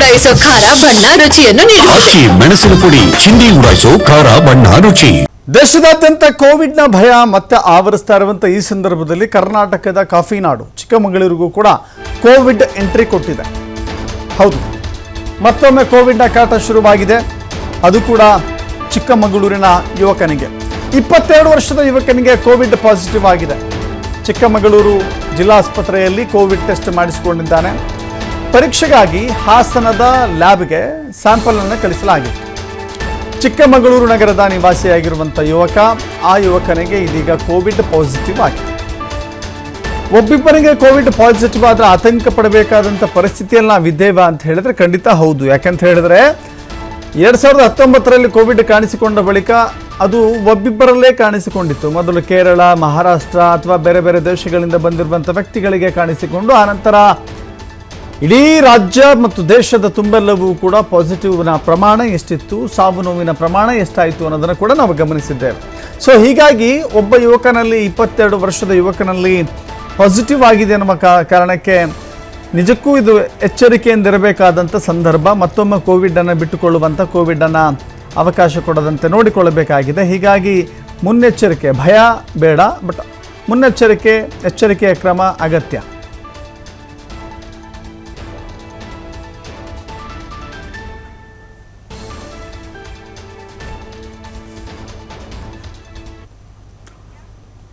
ಉಡಾಯಿಸೋ ಖಾರ ಬಣ್ಣ ರುಚಿಯನ್ನು ಅಕ್ಕಿ ಮೆಣಸಿನ ಪುಡಿ ಚಿಂದಿ ಉಡಾಯಿಸೋ ಖಾರ ಬಣ್ಣ ರುಚಿ. ದೇಶದಾದ್ಯಂತ ಕೋವಿಡ್ನ ಭಯ ಮತ್ತೆ ಆವರಿಸ್ತಾ ಇರುವಂಥ ಈ ಸಂದರ್ಭದಲ್ಲಿ ಕರ್ನಾಟಕದ ಕಾಫಿ ನಾಡು ಚಿಕ್ಕಮಗಳೂರಿಗೂ ಕೂಡ ಕೋವಿಡ್ ಎಂಟ್ರಿ ಕೊಟ್ಟಿದೆ. ಹೌದು, ಮತ್ತೊಮ್ಮೆ ಕೋವಿಡ್ನ ಕಾಟ ಶುರುವಾಗಿದೆ. ಅದು ಕೂಡ ಚಿಕ್ಕಮಗಳೂರಿನ ಯುವಕನಿಗೆ, 22 ವರ್ಷದ ಯುವಕನಿಗೆ ಕೋವಿಡ್ ಪಾಸಿಟಿವ್ ಆಗಿದೆ. ಚಿಕ್ಕಮಗಳೂರು ಜಿಲ್ಲಾಸ್ಪತ್ರೆಯಲ್ಲಿ ಕೋವಿಡ್ ಟೆಸ್ಟ್ ಮಾಡಿಸಿಕೊಂಡಿದ್ದಾನೆ. ಪರೀಕ್ಷೆಗಾಗಿ ಹಾಸನದ ಲ್ಯಾಬ್ಗೆ ಸ್ಯಾಂಪಲ್ ಅನ್ನು ಕಳಿಸಲಾಗಿದೆ. ಚಿಕ್ಕಮಗಳೂರು ನಗರದ ನಿವಾಸಿಯಾಗಿರುವಂಥ ಯುವಕ, ಆ ಯುವಕನಿಗೆ ಇದೀಗ ಕೋವಿಡ್ ಪಾಸಿಟಿವ್ ಆಗಿದೆ. ಒಬ್ಬಿಬ್ಬರಿಗೆ ಕೋವಿಡ್ ಪಾಸಿಟಿವ್ ಆದರೆ ಆತಂಕ ಪಡಬೇಕಾದಂಥ ಪರಿಸ್ಥಿತಿಯಲ್ಲಿ ನಾವಿದ್ದೇವೆ ಅಂತ ಹೇಳಿದ್ರೆ ಖಂಡಿತ ಹೌದು. ಯಾಕಂತ ಹೇಳಿದ್ರೆ 2019ರಲ್ಲಿ ಕೋವಿಡ್ ಕಾಣಿಸಿಕೊಂಡ ಬಳಿಕ ಅದು ಒಬ್ಬಿಬ್ಬರಲ್ಲೇ ಕಾಣಿಸಿಕೊಂಡಿತ್ತು. ಮೊದಲು ಕೇರಳ, ಮಹಾರಾಷ್ಟ್ರ ಅಥವಾ ಬೇರೆ ಬೇರೆ ದೇಶಗಳಿಂದ ಬಂದಿರುವಂಥ ವ್ಯಕ್ತಿಗಳಿಗೆ ಕಾಣಿಸಿಕೊಂಡು ಆನಂತರ ಇಡೀ ರಾಜ್ಯ ಮತ್ತು ದೇಶದ ತುಂಬೆಲ್ಲವೂ ಕೂಡ ಪಾಸಿಟಿವ್ನ ಪ್ರಮಾಣ ಎಷ್ಟಿತ್ತು, ಸಾವು ನೋವಿನ ಪ್ರಮಾಣ ಎಷ್ಟಾಯಿತು ಅನ್ನೋದನ್ನು ಕೂಡ ನಾವು ಗಮನಿಸಿದ್ದೇವೆ. ಸೊ ಹೀಗಾಗಿ ಒಬ್ಬ ಯುವಕನಲ್ಲಿ, 22 ವರ್ಷದ ಯುವಕನಲ್ಲಿ ಪಾಸಿಟಿವ್ ಆಗಿದೆ ಅನ್ನುವ ಕಾರಣಕ್ಕೆ ನಿಜಕ್ಕೂ ಇದು ಎಚ್ಚರಿಕೆಯಿಂದಿರಬೇಕಾದಂಥ ಸಂದರ್ಭ. ಮತ್ತೊಮ್ಮೆ ಕೋವಿಡನ್ನು ಬಿಟ್ಟುಕೊಳ್ಳುವಂಥ, ಕೋವಿಡನ್ನು ಅವಕಾಶ ಕೊಡದಂತೆ ನೋಡಿಕೊಳ್ಳಬೇಕಾಗಿದೆ. ಹೀಗಾಗಿ ಮುನ್ನೆಚ್ಚರಿಕೆ, ಭಯ ಬೇಡ, ಬಟ್ ಮುನ್ನೆಚ್ಚರಿಕೆ, ಎಚ್ಚರಿಕೆಯ ಕ್ರಮ ಅಗತ್ಯ.